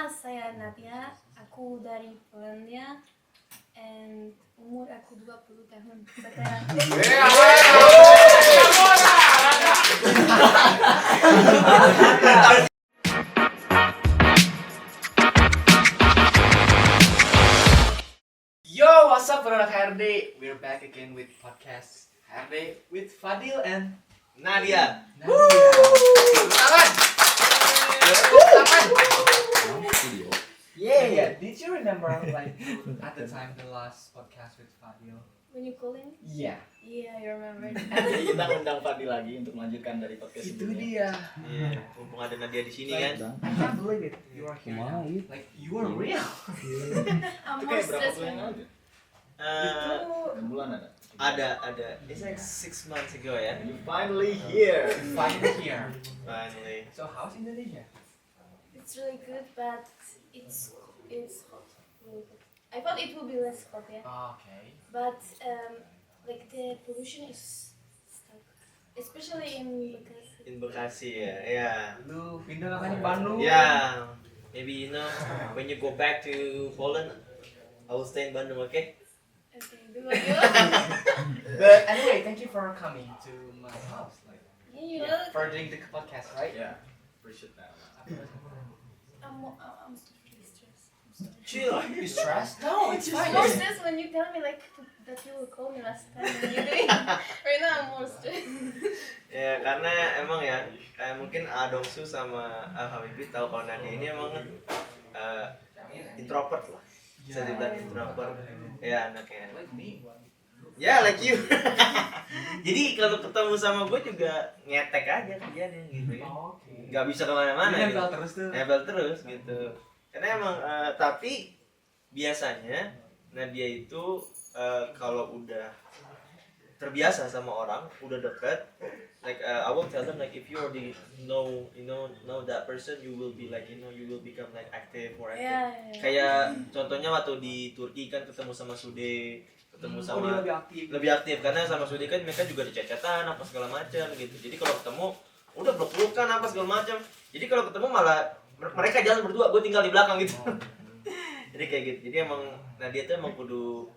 Nama saya Nadia, aku dari Polandia, and umur aku 20 tahun sekarang. Yo, what's up, produk HRD? We're back again with podcast HRD with Fadil and Nadia. Tangan. Yeah. Did you remember like at the time the last podcast with Fadil? When you calling? Yeah. Yeah, I remember. Jadi kita undang Fadil lagi untuk melanjutkan dari podcast Itu sebelumnya. dia. Iya, mumpung ada Nadia di sini kan. I can't believe it. You are here now. Like you are real. I'm Itu more kayak berapa stressed bulan yang when lalu? Itu Bulan ada. Ada. It's like 6 months ago ya. You finally here. finally here. Finally. So how's Indonesia? it's really good, but it's hot. Really good. I thought it would be less hot, yeah. Okay. But like the pollution is stuck, especially in Bekasi. In Bekasi ya. Ya. Lu pindah kan di Bandung? Ya. Maybe when you go back to Poland, I will stay in Bandung, okay? Okay, do you? But anyway, thank you for coming to my house. Like Yeah, for doing the podcast, right? Yeah. Appreciate that. I'm really stressed. I'm sorry. Chill. You stressed? No, it's fine. More stressed when you tell me like that you will call me last time when you doing. Right now I'm more stressed. Ya karena emang ya kayak mungkin Adongsu sama Habibie tahu kalau Nadia ini emang introvert lah, bisa dibilang introvert ya anaknya. Like me. Ya like you. Jadi kalau ketemu sama gue juga ngetek aja kerjanya gitu ya. Okay. Nggak bisa kemana-mana gitu. Nempel terus tuh. Nempel terus gitu. Karena emang tapi biasanya Nadia itu kalau udah terbiasa sama orang, udah deket, like I will tell them like if you already know that person, you will be like you will become like more active. Yeah. Kayak contohnya waktu di Turki kan ketemu sama Sude, ketemu Dia sama lebih aktif. karena sama Sude kan mereka juga dicecetan apa segala macam gitu. Jadi kalau ketemu udah peluk-pelukan apa segala macam. Jadi kalau ketemu malah mereka jalan berdua, gue tinggal di belakang gitu. Jadi kayak gitu. Jadi emang Nadia tuh emang kudu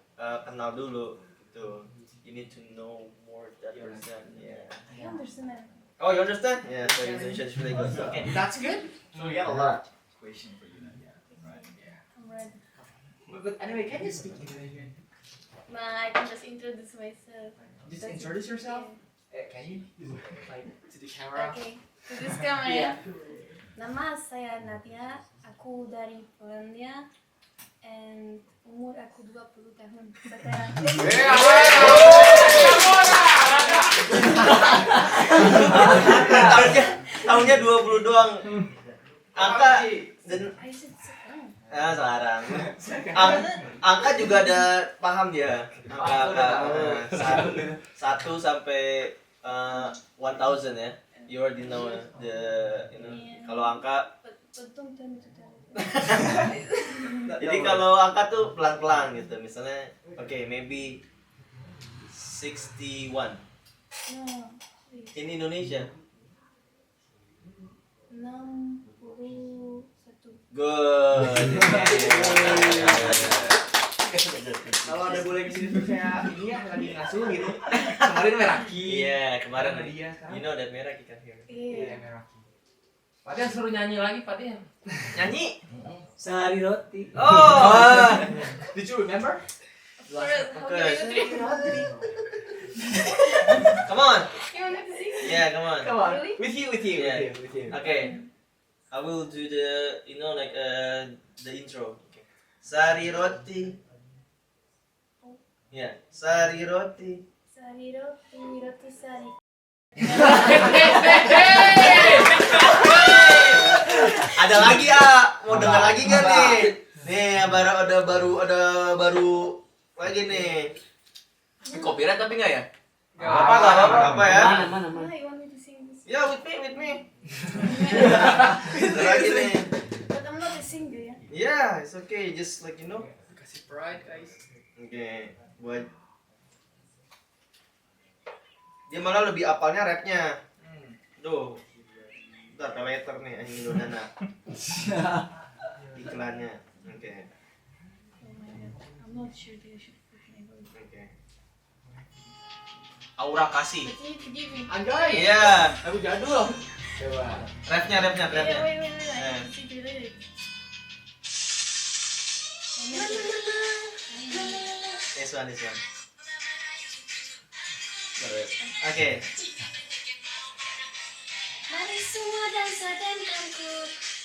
kenal dulu gitu. You need to know more that person. Yeah. I understand. Oh, you understand? Yeah, so Indonesia is really good. Okay, that's good. So we got a lot of question for you, Nadia. Right? Yeah. I'm ready. But anyway, can you speak Indonesian? I can just introduce myself. Just introduce yourself. Can you like to the camera? Okay. To this camera ya. Nama saya Nadia, aku dari Polandia, and umur aku 20 tahun sekarang. tahunnya 20 doang. Angka dan I said sekarang. sekarang. Angka juga ada paham dia. Angka 1 sampai 1000 ya. You already know kalau angka. Betul. Jadi kalau angka tuh pelan-pelan gitu. Misalnya maybe 61 No, in Indonesia. 61. Good. Kalau ada boleh di sini tuh kayak ini ya lagi ngasuh gitu. Kemarin Meraki. Iya, kemarin Sama dia sekarang. you know that Meraki kan here. Iya, Iya. Meraki. Padahal suruh nyanyi lagi Padahal. Nyanyi. Sehari roti. Oh. Did you remember? Come on. You want to sing? Yeah, come on. Come on. Really? With you. Yeah. With you. Okay. I will do the the intro. Okay. Sari roti. Yeah, sari roti. Sari roti sari. Ada lagi mau dengar lagi kan nih? Nih ada baru lagi nih. Copyright tapi enggak ya? Gak apa ya? Mana? Why you want me to sing this? Ya with me. Ada lagi nih. But I'm not a singer ya. Yeah, it's okay. Just like Kasih pride, guys. Okay, buat dia malah lebih apalnya rapnya. Tuh. Bentar, peleter nih anjing Dodana. iklannya. Oke. Oh my god, I'm not sure that I should put my voice. Oke. Aura kasih. But you need to give me. Anjay. Iya. Lagu jadul. Coba. Refnya. Yeah, wait, I Eh. need to see the lyrics. This one. Oke. Mari semua dansa dan kanku,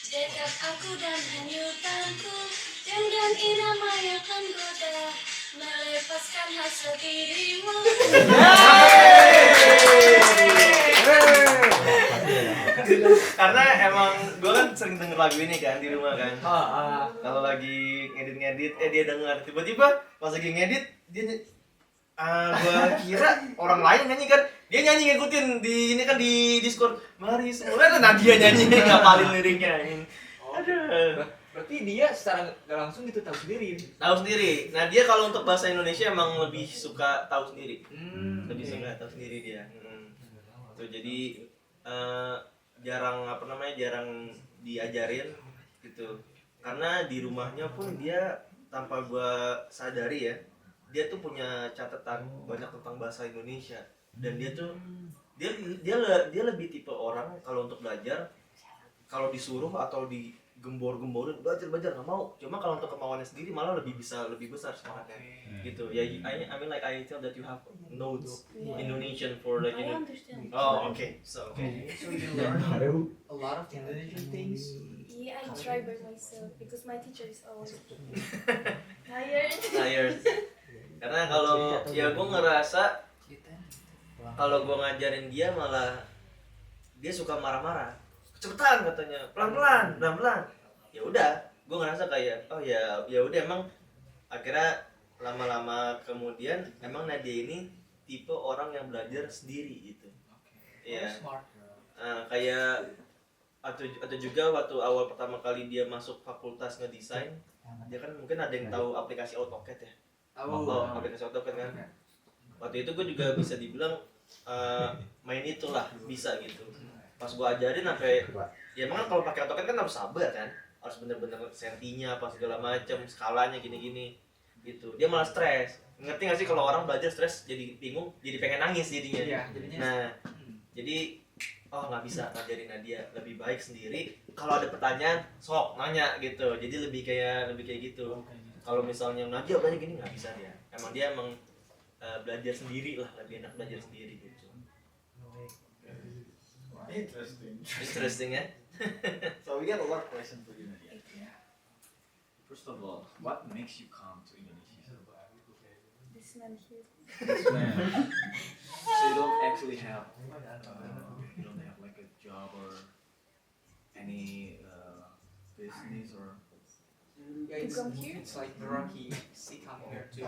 dekat aku dan hanyutanku, dengan irama yang menggoda, melepaskan hasrat dirimu. Karena emang gue kan sering denger lagu ini kan di rumah kan. Kalau lagi ngedit dia denger, tiba-tiba pas lagi ngedit dia gue kira orang lain nyanyi kan, dia nyanyi ngikutin di ini kan di Discord. Mari semua nah dia nyanyi ngapalin liriknya. Aduh. Berarti dia secara nggak langsung gitu tahu sendiri. Tahu sendiri. Nah, dia kalau untuk bahasa Indonesia emang lebih suka tahu sendiri. Lebih suka tahu sendiri dia. Tuh jadi jarang diajarin gitu. Karena di rumahnya pun dia tanpa gua sadari ya, dia tuh punya catatan banyak tentang bahasa Indonesia dan dia tuh dia lebih tipe orang kalau untuk belajar kalau disuruh atau digembor-gemborin belajar nggak mau. Cuma kalau untuk kemauannya sendiri malah lebih besar semangatnya gitu ya. I mean like I tell that you have notes Indonesian for like I you know. understand. Oh okay, so okay. So you learn a lot of Indonesian things. Yeah, I try by myself because my teacher is always tired. Tired. Karena kalau ya gue ngerasa kalau gue ngajarin dia malah dia suka marah-marah, kecepatan katanya, pelan-pelan. Ya udah, gue ngerasa kayak oh ya udah emang akhirnya lama-lama kemudian emang Nadia ini tipe orang yang belajar sendiri gitu. Iya. Kayak atau juga waktu awal pertama kali dia masuk fakultas ngedesain, dia kan mungkin ada yang tahu aplikasi AutoCAD ya. Aplikasi AutoCAD kan. Waktu itu gue juga bisa dibilang main itulah bisa gitu. Pas gue ajarin sampai ya emang kan kalau pakai AutoCAD kan harus sabar kan, harus bener-bener sentinya apa segala macam, skalanya gini-gini gitu. Dia malah stres. Ngerti gak sih kalau orang belajar stres jadi bingung, jadi pengen nangis jadinya. Iya, jadinya. Nah, jadi nggak bisa ngajarin Nadia, lebih baik sendiri. Kalau ada pertanyaan, sok nanya gitu. Jadi lebih kayak gitu. Kalau misalnya Nadia belajar gini nggak bisa dia. Emang belajar sendiri lah, lebih enak belajar sendiri gitu. Interesting ya. So we got a lot of questions for you, Nadia. First of all, what makes you come to Indonesia? This man here. This man. So you don't actually have, you don't have like a job or any business or. Yeah, To come here? it's like Meraki. She come here to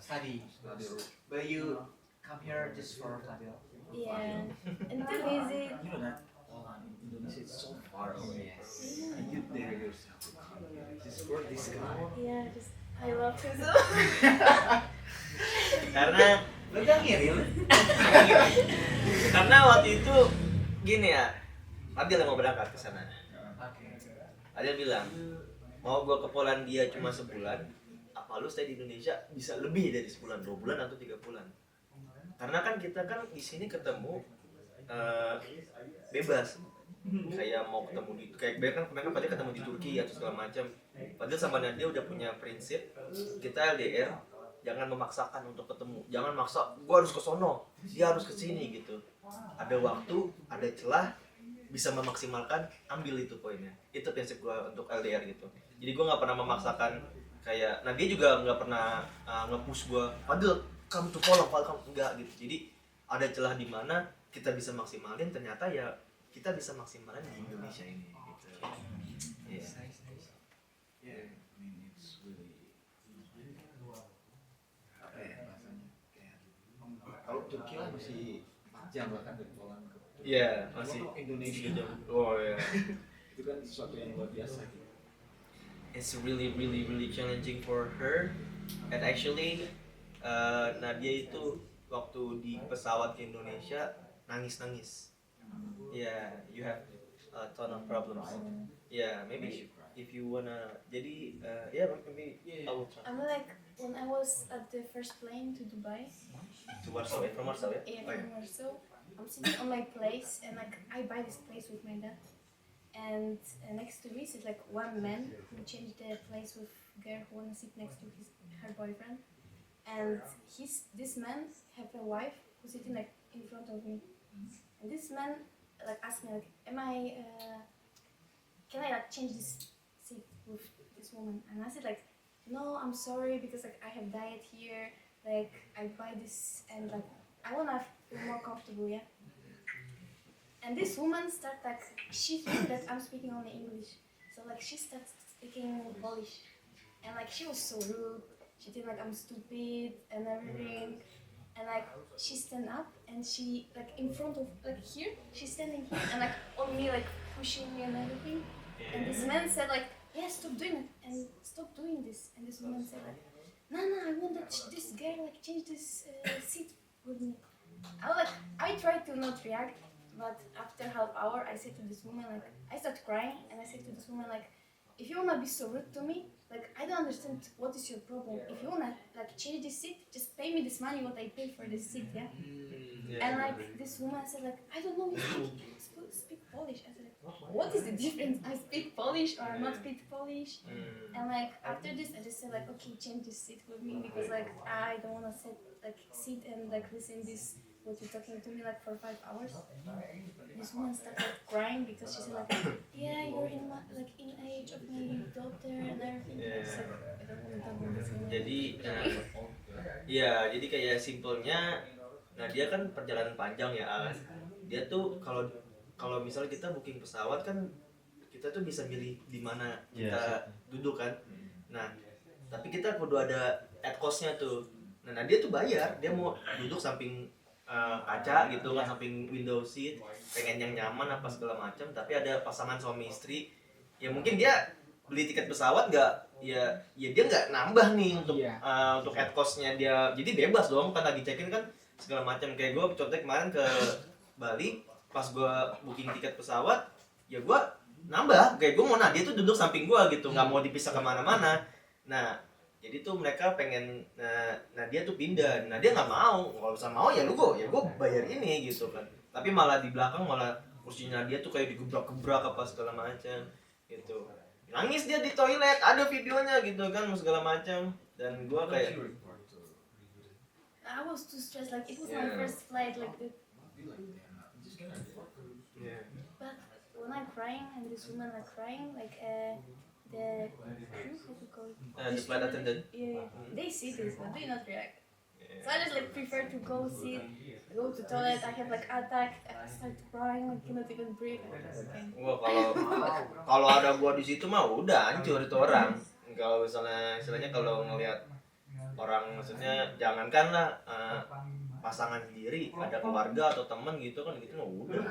study. But you come here just for study. Yeah, and to visit. You know that Indonesia is so far away, and you dare yourself to come here just for this guy. Yeah, just I love him so. Karena Lo gak ngirim? karena waktu itu gini ya, Adil yang mau berangkat ke sana. Adil bilang mau gue ke Polandia cuma sebulan, apa lu stay di Indonesia bisa lebih dari sebulan, 2 bulan atau 3 bulan. Karena kan kita kan di sini ketemu bebas, kayak mau ketemu di kayak kemarin kan ketemu di Turki atau segala macam. Padahal sama Nadia udah punya prinsip kita LDR jangan memaksakan untuk ketemu, jangan maksa gua harus ke sono, dia harus ke sini gitu. Ada waktu, ada celah, bisa memaksimalkan, ambil itu poinnya. Itu prinsip gua untuk LDR gitu. Jadi gua nggak pernah memaksakan kayak Nadia juga nggak pernah nge-push gua. Padahal kamu tuh kamu enggak gitu. Jadi ada celah di mana kita bisa maksimalin, ternyata ya kita bisa maksimalin di Indonesia ini gitu. Yeah. Yeah, I mean it's really apa ya rasanya kayak kalau Turki lah masih 4 jam bahkan dari Poland ke Turki. Iya, masih Cuma kalau Indonesia Oh ya. itu kan sesuatu yang luar biasa gitu. It's really challenging for her. And actually Nadia itu waktu di pesawat ke Indonesia nangis. Yeah, you have a ton of problems. Yeah, maybe if you wanna jadi yeah maybe I will try I'm like when I was at the first plane to Dubai, to Warsaw ya, from Warsaw ya. yeah, Oh, yeah. from Warsaw, I'm sitting on my place and like I buy this place with my dad, and next to me is like one man who changed the place with girl who wanna sit next to her boyfriend, and this man have a wife who's sitting like in front of me, and this man like asked me like, can I like change this seat with this woman? And I said like, no, I'm sorry because like I have diet here, like I buy this and like I wanna feel more comfortable, yeah. And this woman start like she thinks that I'm speaking only English, so like she starts speaking Polish, and like she was so rude. She think like I'm stupid and everything, and like she stand up and she like in front of like here, she's standing here and like on me like pushing me and everything. And this man said like, yeah, stop doing it and stop doing this. And this woman said like, no, I want that this girl like change this seat with me. I tried to not react, but after half hour I said to this woman like, I started crying and I said to this woman like, if you wanna be so rude to me, like I don't understand what is your problem. If you wanna like change this seat, just pay me this money what I paid for this seat, yeah. And like this woman said like, I don't know you speak Polish. I said like, what is the difference? I speak Polish or I not speak Polish? And like after this I just said like, okay, change this seat with me because like I don't wanna sit and like listen this what you're talking to me like for 5 hours. This woman started like, crying because she said like, yeah, you're in age of my daughter and everything. I was like, I don't want to talk about this woman. Jadi ya jadi kayak simpelnya, nah dia kan perjalanan panjang ya Al. Dia tuh kalau misalnya kita booking pesawat kan kita tuh bisa milih di mana kita duduk kan. Nah tapi kita kudu ada at cost-nya tuh. Nah dia tuh bayar, dia mau duduk samping kaca gitu kan, samping window seat, pengen yang nyaman apa segala macam, tapi ada pasangan suami istri ya mungkin dia beli tiket pesawat ya dia nggak nambah nih untuk at cost-nya dia, jadi bebas dong kan lagi check-in kan segala macam. Kayak gue contoh kemarin ke Bali pas gue booking tiket pesawat ya gue nambah, kayak gue mau dia tuh duduk samping gue gitu, nggak mau dipisah kemana-mana. Nah jadi tuh mereka pengen, nah dia tuh pindah, nah dia nggak mau, kalau usah mau ya gue bayar ini gitu kan. Tapi malah di belakang malah kursinya dia tuh kayak digebrak-gebrak apa segala macam gitu. Nangis dia di toilet, ada videonya gitu kan segala macam. Dan gue kayak I was too stressed, like it was my first flight like that. But when I'm crying and this woman like crying, like the crew, how to call it? the flight attendant. Yeah, they see this, but they not react. So I just like prefer to go sit, go to toilet. I have like attack, I start crying, like cannot even breathe. Okay. Wah kalau ada gua di situ mah udah hancur itu orang. Kalau istilahnya kalau ngelihat orang, maksudnya jangankan lah pasangan sendiri, ada keluarga atau teman gitu kan gitu mah udah.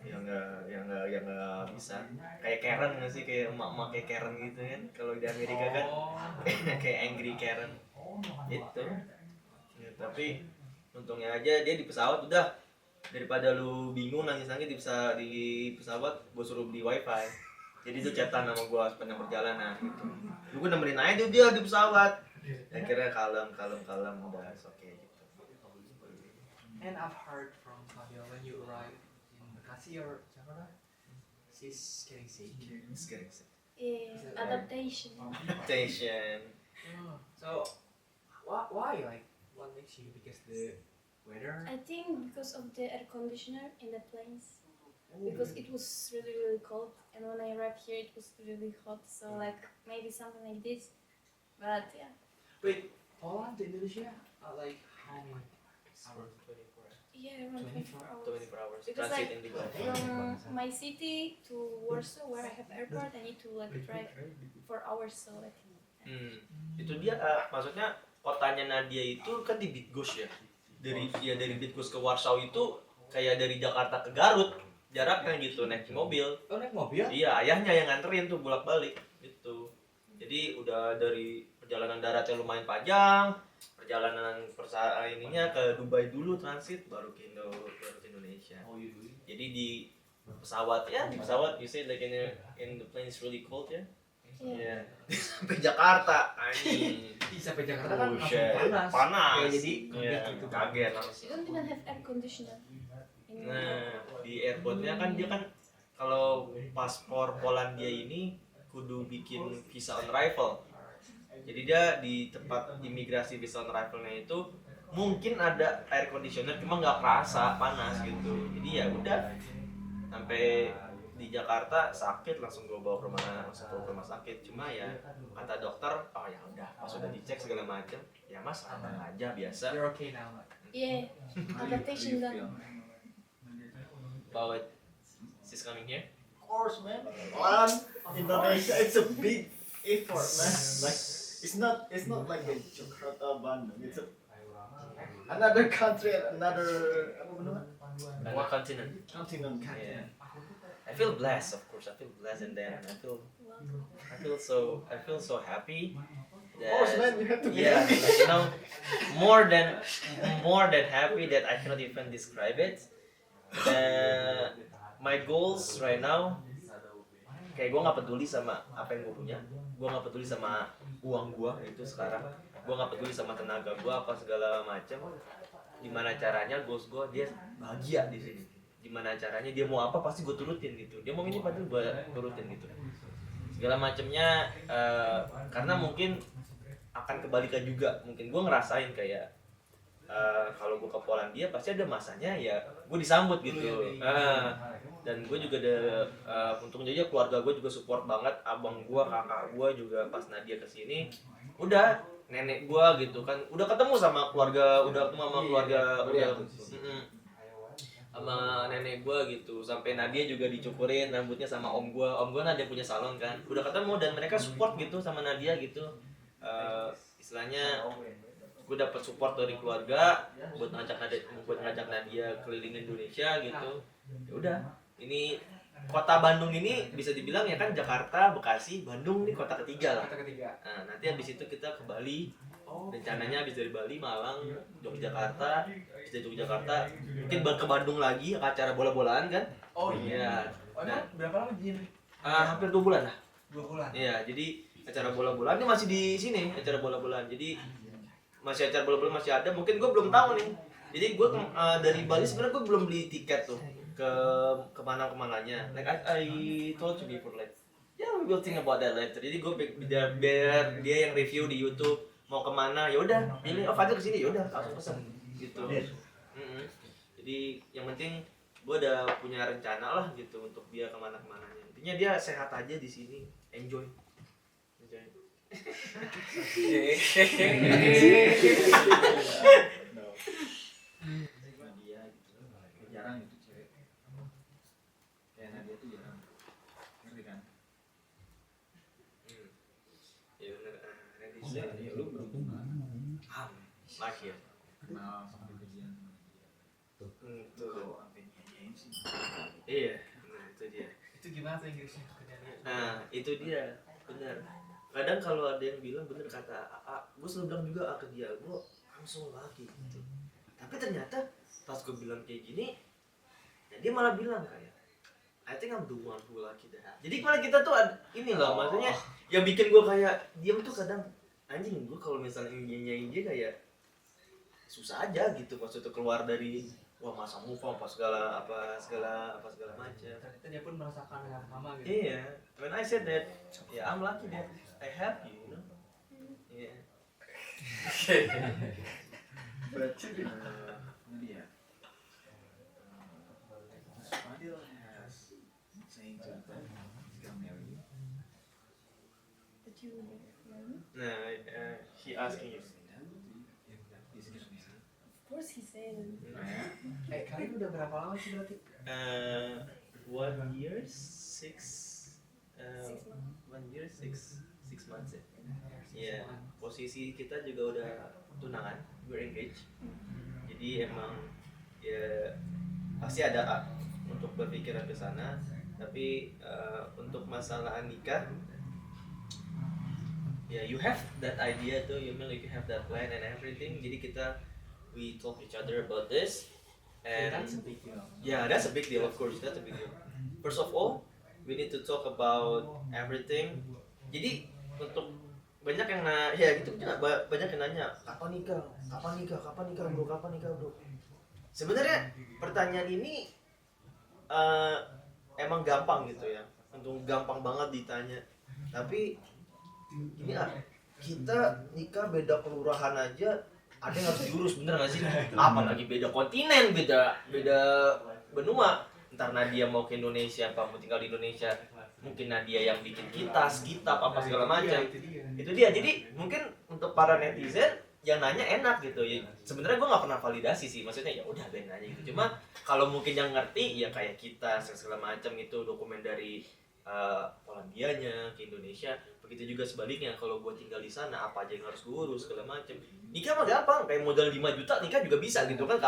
Yang nggak bisa kayak Karen nggak sih, kayak emak-emak kayak Karen gitu kan kalau di Amerika kan kayak angry Karen itu ya, tapi untungnya aja dia di pesawat udah, daripada lu bingung nangis-nangis di pesawat gue suruh beli wifi, jadi itu chatan sama gue sepanjang perjalanan gitu. Gue nemenin aja dia di pesawat, akhirnya kalem udah oke gitu. And I've heard from Fabio when you arrive in Bekasi or Jakarta, she's getting sick. Yeah, adaptation. So why like what makes you, because the weather? I think because of the air conditioner in the planes. Because it was really cold, and when I arrived here it was really hot, so like maybe something like this. But yeah. Wait, Poland to Indonesia? Like how many hours? Yeah, around 24 hours. 24 hours Because transit like in Dubai. from my city to Warsaw where I have airport, I need to like drive 4 hours, so like. Itu dia maksudnya kotanya Nadia itu kan di Bydgoszcz ya. Dari Bydgoszcz ke Warsaw itu kayak dari Jakarta ke Garut jaraknya gitu, naik mobil. Oh, naik mobil? Iya, ayahnya yang nganterin tuh bolak-balik gitu. Jadi udah dari perjalanan daratnya lumayan panjang, perjalanan ininya ke Dubai dulu transit, baru ke Indonesia. Oh, you do? Jadi di pesawat ya, di pesawat you say like in the plane is really cold ya. Yeah. Sampai Jakarta anjing. Sampai Jakarta kan langsung Buset, panas. ya, jadi iya, gitu. kaget langsung. You don't even have air conditioner. Nah, di airportnya kan dia kan kalau paspor Polandia ini kudu bikin visa on arrival. Jadi dia di tempat imigrasi visa on arrivalnya itu mungkin ada air conditioner cuma nggak kerasa panas gitu. Jadi ya udah sampai di Jakarta sakit langsung gue bawa ke rumah sakit. Cuma ya kata dokter, oh ya udah pas udah dicek segala macam, ya mas aman aja biasa. You're okay now. Yeah, adaptation done. About she's coming here. Of course, man. Indonesia, it's a big effort, man. Like it's not like a Jakarta, Bandung. It's another country, another One continent. continent. Yeah. I feel blessed, of course. I feel blessed, and then I feel so happy. Of course, man. You have to be Yeah, happy. you know, more than happy that I cannot even describe it. My goals right now, kayak gue nggak peduli sama apa yang gue punya, gue nggak peduli sama uang gue itu sekarang, gue nggak peduli sama tenaga gue apa segala macam. Gimana caranya goals gue dia bahagia di sini. Gimana caranya dia mau apa pasti gue turutin gitu. Dia mau ini pasti gue turutin gitu. Segala macamnya karena mungkin akan kebalikan juga. Mungkin gue ngerasain kayak kalau gue ke Polandia pasti ada masanya ya gue disambut gitu. Dan gue juga ada untung aja keluarga gue juga support banget, abang gue, kakak gue juga pas Nadia kesini udah nenek gue gitu kan udah ketemu sama keluarga, udah ketemu sama keluarga, udah sama nenek gue gitu, sampai Nadia juga dicukurin rambutnya sama om gue Nadia punya salon kan, udah ketemu dan mereka support gitu sama Nadia gitu. Istilahnya gue dapat support dari keluarga buat ngajak Nadia keliling Indonesia gitu. Ya udah, ini kota Bandung ini bisa dibilang ya kan Jakarta, Bekasi, Bandung nih kota ketiga lah. Kata ketiga. Nah, nanti habis itu kita ke Bali. Rencananya habis dari Bali, Malang, Yogyakarta, habis dari Yogyakarta mungkin ke Bandung lagi acara bola-bolaan kan? Oh Iya. Oh, Nah, emang berapa lama di sini? hampir 2 bulan lah. 2 bulan. Iya, jadi acara bola-bolaan ini masih di sini, acara bola-bolaan. Jadi masih acara bola-bola masih ada. Mungkin gue belum tahu nih. Jadi gue dari Bali sebenarnya gue belum beli tiket tuh ke kemananya. Like I told you before, like yeah we will think about that later. Jadi gue biar dia yang review di YouTube mau kemana, ya udah pilih Fadil kesini, ya udah langsung pesen gitu. Jadi yang penting gue udah punya rencana lah gitu untuk dia kemana-kemananya. Intinya dia sehat aja di sini, enjoy. No. Nadia gitu jarang itu cewek kayak Nadia tuh jarang ngerti kan. Ya bener, ready Ya, set. lu beruntung kan Lagi ya. kenal sampai gajian sama dia Tuh. kalau sampai nyanyiin sih Iya, nah itu dia. Itu gimana tuh Inggrisnya kerjanya? Nah, itu dia, benar. Kadang kalau ada yang bilang bener kata gue selalu bilang juga ke dia, gue I'm so lucky gitu. Tapi ternyata pas gue bilang kayak gini, ya dia malah bilang kayak I think I'm the one who lucky that. Jadi malah kita tuh ini loh, maksudnya yang bikin gue kayak diam tuh kadang anjing gue kalau misalnya nyanyiin dia kayak susah aja gitu, maksudnya keluar dari wah masa move on apa segala macam. Ternyata dia pun merasakan yang sama gitu. Iya, when I said that, yeah, I'm lucky that I have you, you know. Yeah. But Nadia Fadil has saying to the friend he's gonna marry you. But you will marry me? Nah, he asking you. Say that to you. He's gonna marry you. Of course he said. Kalian udah berapa lama sih berarti? 1 year 6 6 months. 1 year 6 months ya. Iya, posisi kita juga udah tunangan, we're engaged. Jadi emang ya pasti ada untuk berpikiran ke sana, tapi untuk masalah nikah ya you have that idea tuh, you mean like you have that plan and everything. Jadi we talk each other about this and That's a big deal. yeah, that's a big deal, of course, that's a big deal. first of all we need to talk about everything. Jadi untuk banyak yang ya gitu banyak yang nanya kapan nikah bro. Sebenarnya pertanyaan ini emang gampang gitu ya, untuk gampang banget ditanya. Tapi ini kita nikah beda kelurahan aja ada yang harus diurus, bener nggak sih? Apalagi beda kontinen, beda benua. Ntar Nadia mau ke Indonesia apa mau tinggal di Indonesia, mungkin Nadia yang bikin kitab apa segala macam. Itu dia. Jadi mungkin untuk para netizen yang nanya enak gitu ya. Sebenarnya gue nggak pernah validasi sih, maksudnya ya udah biarin aja gitu. Cuma kalau mungkin yang ngerti ya kayak kita segala macam itu dokumen dari Polandianya ke Indonesia. Begitu juga sebaliknya, kalau gue tinggal di sana apa aja yang harus gue urus segala macam. Nikah mah gampang, kayak modal 5 juta nikah juga bisa gitu kan.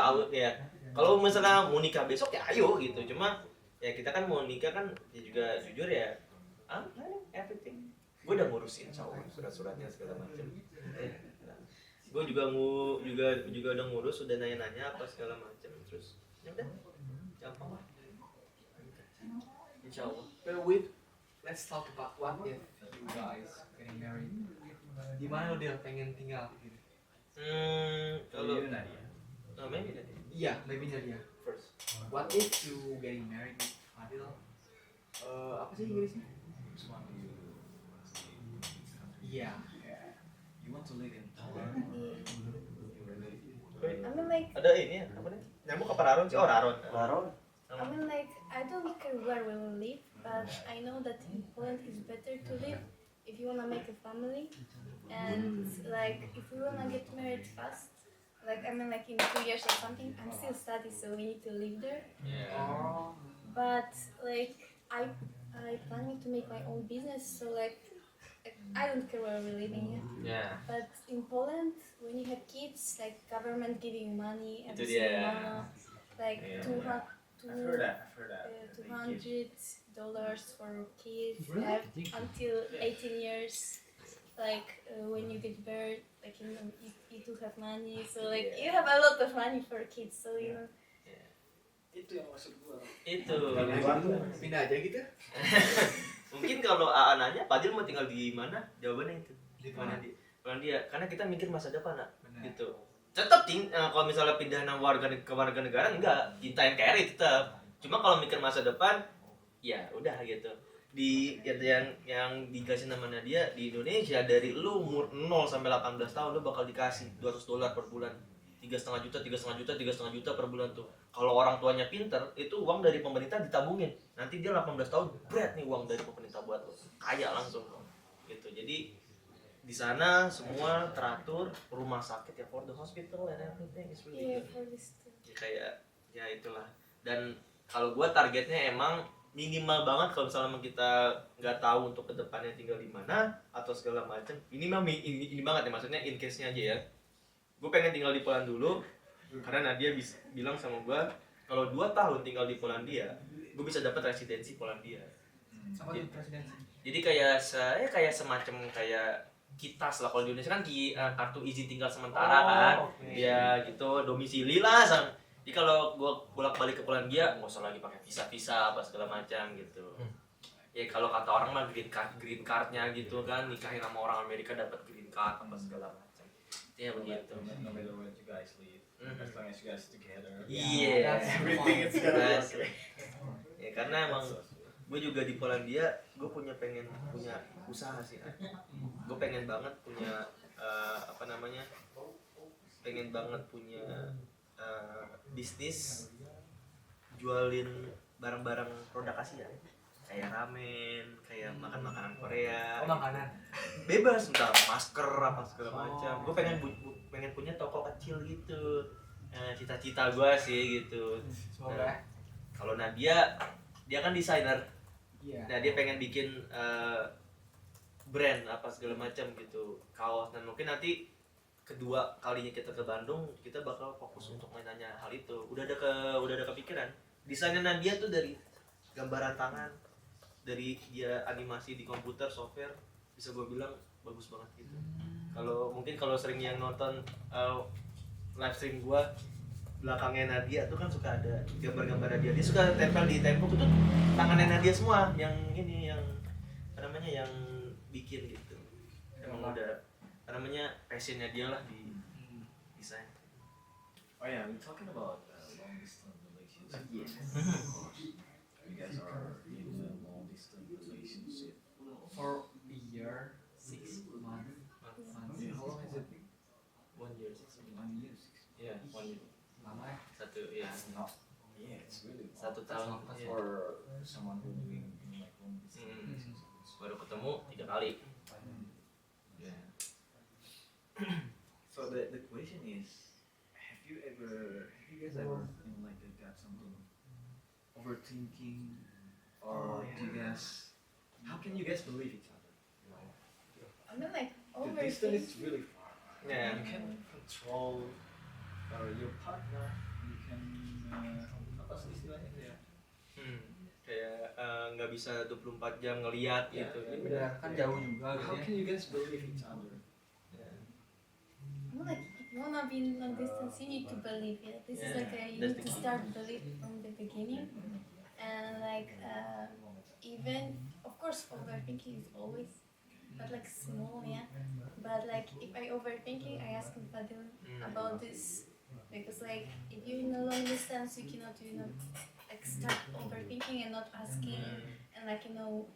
Kalau misalnya mau nikah besok ya ayo gitu. Cuma ya kita kan mau nikah kan ya juga jujur ya everything gue udah ngurusin surat-suratnya segala macam. Gue juga udah ngurus, udah nanya-nanya apa segala macam. Terus ya udah gampang lah. Insyaallah. Let's talk about what if you guys getting married. Di mana Del pengen tinggal gitu? Kalau You, Nadia. maybe Nadia. Iya, maybe Nadia first. What if you getting married with Fadil? Apa sih Inggrisnya? Just want you Iya. you want to live in Thailand? You really I mean like Ada ini ya, apa nih? Nyamuk apa Raron sih? Oh Raron. I mean like I don't care where we will live, but I know that in Poland it's better to live if you wanna make a family, and like if we wanna get married fast. Like I mean like in 2 years or something. I'm still studying, so we need to live there. Oh. But like I planning to make my own business, so like I don't care where we're living. Ya. But in Poland, when you have kids, like government giving you money Itu every dia. single month, like Yeah. I've heard that. $200 for kids. Really? Have until 18 years. Like when you get birth, like you know, you do have money, so like you have a lot of money for kids. So you know. Itu yang maksud gua. Itu. Pindah aja gitu? Mungkin kalau AA nanya, Fadil mau tinggal di mana? Jawabannya itu. Di Mana mana? dia? Karena kita mikir masa depan, nak. Benar. Gitu. Tetap kalau misalnya pindah ke warga negara enggak, kita yang carry tetap. Cuma kalau mikir masa depan, ya udah gitu. Yang dikasih namanya dia di Indonesia dari lu umur 0 sampai 18 tahun lu bakal dikasih $200 per bulan. 3,5 juta per bulan tuh. Kalau orang tuanya pinter, itu uang dari pemerintah ditabungin. Nanti dia 18 tahun, berat nih uang dari pemerintah buat lo. Kaya langsung gitu. Jadi di sana semua teratur, rumah sakit ya for the hospital and everything is really Yeah, good. for this too. Ya, kayak ya itulah. Dan kalau gua targetnya emang minimal banget kalau misalnya kita nggak tahu untuk kedepannya tinggal di mana atau segala macam. Ini banget ya, maksudnya in case-nya aja ya. Gue pengen tinggal di Poland dulu karena Nadia bilang sama gue kalau 2 tahun tinggal di Polandia gue bisa dapat residensi Polandia. Apa tuh presidensi? Jadi kayak semacam kayak kitas lah, kalau di Indonesia kan kartu izin tinggal sementara kan. Okay. Ya gitu, domisili lah. Jadi kalau gue bolak-balik ke Polandia nggak usah lagi pakai visa apa segala macam gitu. Ya kalau kata orang mah green cardnya gitu kan, nikahin sama orang Amerika dapat green card apa segala macam. Ya begitu. No matter where you guys live, as long as you guys together. Iya. Everything is gonna Yes. work. Ya karena emang gue juga di Polandia, gue pengen punya usaha sih. Gue pengen banget punya pengen banget punya bisnis jualin barang-barang produk Asia. Kayak ramen, kayak makan makanan Korea. Oh, makanan. Bebas, entah masker apa segala macam. Gue pengen punya toko kecil gitu. Cita-cita gue sih gitu. Semoga. Kalau Nadia, dia kan desainer. Iya. Nah dia pengen bikin brand apa segala macam gitu, kaos. Dan mungkin nanti kedua kalinya kita ke Bandung, kita bakal fokus untuk mainannya hal itu. Udah ada kepikiran. Desainnya Nadia tuh dari gambaran tangan, dari dia animasi di komputer software, bisa gue bilang bagus banget gitu. Kalau sering yang nonton live stream gue belakangnya Nadia tuh kan suka ada gambar-gambar Nadia. Dia suka tempel di tembok itu tangannya Nadia semua yang ini yang apa namanya yang bikin gitu. Emang udah apa namanya passionnya dia lah di desain. Oh yeah, we're talking about long distance relationship. Yes. Of course. You guys are in a long distance relationship. For a year, 6 months. Yeah, how long is it? 1 year 6 months. 1 year, 6 Iya, 1 year. Lama ya? Satu ya. Not. Yeah, it's really long. 1 tahun. Iya. For someone who doing like long distance Hmm. relationship. Baru ketemu 3 kali. Yeah. So the question is, have you guys ever like got something overthinking, or do you guys, how can you guys believe each other? I mean like The distance is overthinking. really far. Yeah. You can control your partner. You can apa sih istilahnya ya? Kayak nggak bisa 24 jam ngelihat Iya, gitu. iya, Udah kan jauh juga How gitu ya. can you guys believe each other? I mean like if you wanna be in long distance, you need to believe it. This is Yeah, like you that's need the to key. start believe from the beginning, and like even of course overthinking is always, but like small, yeah. But like if I overthinking, I ask Fadil about this because like if you're in a long distance, you cannot like start overthinking and not asking and like not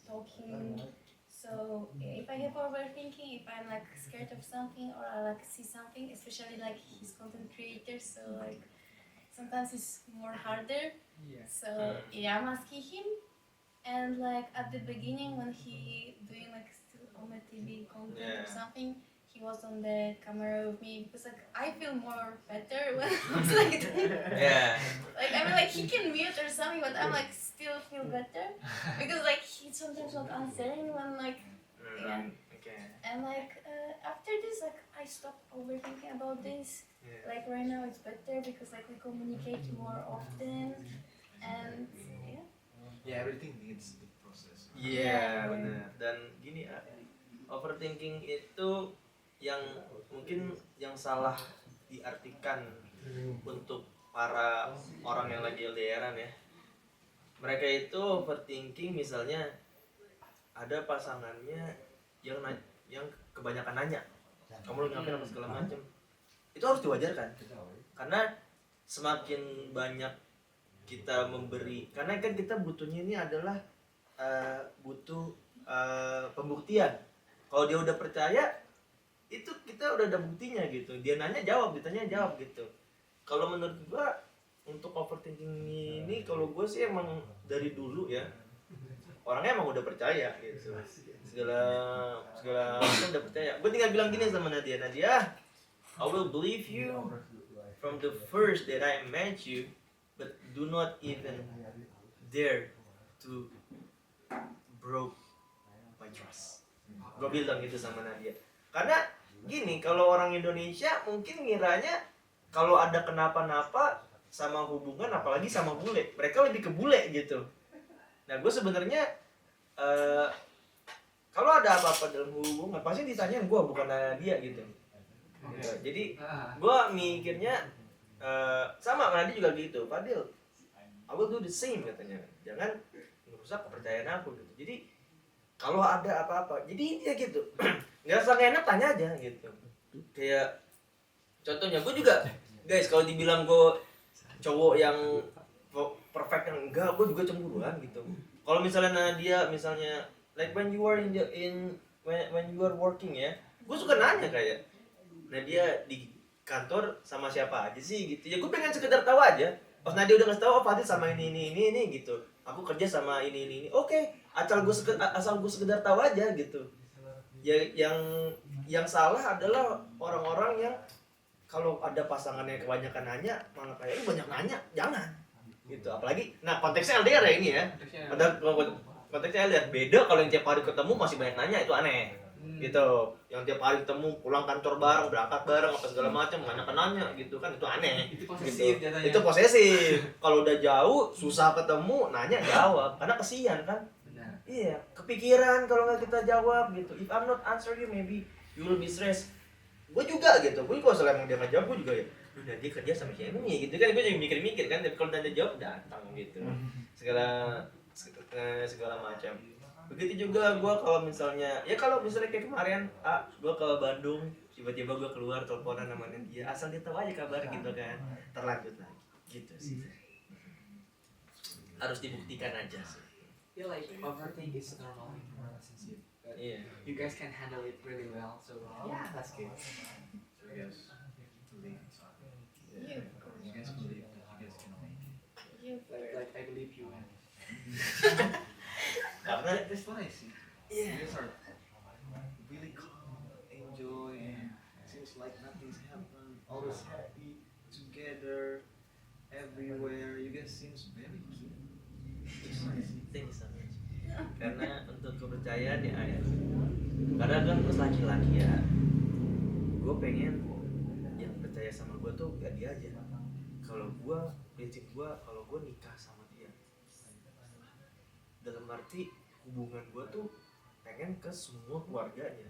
talking. So if I have overthinking, if I'm like scared of something or I like see something, especially like he's content creator, so like sometimes it's more harder. Iya. So yeah, I'm asking him, and like at the beginning when he doing like still on the TV content Yeah. or something, he was on the camera with me because like I feel more better when I was like Ya. like I mean like he can mute or something, but I'm like still feel better because like he sometimes not answering when like Yeah. Oke. and like after this like I stopped overthinking about this. Iya. Like right now it's better because like we communicate more often and yeah. Yeah, everything needs the process. Iya, benar. Dan gini, overthinking itu yang mungkin yang salah diartikan untuk para orang yang lagi LDRan ya. Mereka itu overthinking misalnya ada pasangannya yang kebanyakan nanya, kamu lagi ngapain apa segala macam. Itu harus diwajarkan. Karena semakin banyak kita memberi, karena kan kita butuhnya ini adalah butuh pembuktian. Kalau dia udah percaya, itu kita udah ada buktinya gitu. Dia nanya jawab, ditanya jawab gitu. Kalau menurut gua untuk overthinking ini, kalau gua sih emang dari dulu ya orangnya emang udah percaya gitu. Segala macam udah percaya. Gua tinggal bilang gini sama Nadia, I will believe you from the first that I met you, but do not even dare to broke my trust. Gue bilang gitu sama Nadia. Karena gini, kalau orang Indonesia mungkin ngiranya kalau ada kenapa-napa sama hubungan, apalagi sama bule, mereka lebih ke bule gitu. Nah, gue sebenarnya kalau ada apa-apa dalam hubungan pasti ditanyain gue, bukan Nadia gitu. Gitu. Jadi gue mikirnya sama Nadia juga gitu. Fadil, I will do the same katanya. Jangan merusak kepercayaan aku gitu. Jadi kalau ada apa-apa, jadi dia gitu. Nggak usah nggak enak tanya aja gitu. Kayak contohnya gue juga, guys, kalau dibilang gue cowok yang perfect yang enggak, gue juga cemburuan gitu. Kalau misalnya Nadia misalnya like when you are when you are working ya, gue suka nanya kayak Nadia di kantor sama siapa aja sih gitu. Ya gue pengen sekedar tahu aja. Pas Nadia udah ngasih tahu, oh Fadil sama ini gitu. Aku kerja sama ini. Oke, asal gue sekedar tahu aja gitu. Ya yang salah adalah orang-orang yang kalau ada pasangannya kebanyakan nanya, malah kayak banyak nanya, jangan. Gitu. Apalagi nah konteksnya LDR ya ini ya. Ada konteksnya LDR. Beda kalau yang tiap hari ketemu masih banyak nanya, itu aneh. Gitu. Yang tiap hari ketemu, pulang kantor bareng, berangkat bareng apa segala macam, banyak nanya gitu kan, itu aneh. Itu posesif Gitu. jatuhnya. Itu posesif. Kalau udah jauh susah ketemu, nanya jawab karena kesian kan. Benar. Iya, kepikiran kalau nggak kita jawab gitu. If I'm not answer you, maybe you will be stressed. Gue juga gitu. Gue kalau selama dia nggak jawab, gue juga ya. udah dia kerja sama siapa nih gitu kan, gue juga mikir-mikir kan, tapi kalau Nanda jawab datang gitu, segala macam. Begitu juga gue kalau misalnya kayak kemarin gue ke Bandung, tiba-tiba gue keluar teleponan sama dia, asal dia tahu aja kabar gitu kan, terlanjut lagi gitu sih. Harus dibuktikan aja sih. feel like overthink is normal in a relationship, but Iya. you guys can handle it really well. So yeah, that's good. So you guys believe each other. You, You guys believe that you guys can make it. you first. Like I believe you, man. Karena That's what I see. You guys are really calm, enjoy, and seems like nothing's happened. Always happy together, everywhere. You guys seems very cute. That's what I see. thank you so much. Karena untuk kepercayaan ya ayah, karena kan gue laki-laki ya, gue pengen yang percaya sama gue tuh gak dia aja. Kalau gue, prinsip gue, kalau gue nikah sama dia, dalam arti hubungan gue tuh pengen ke semua keluarganya.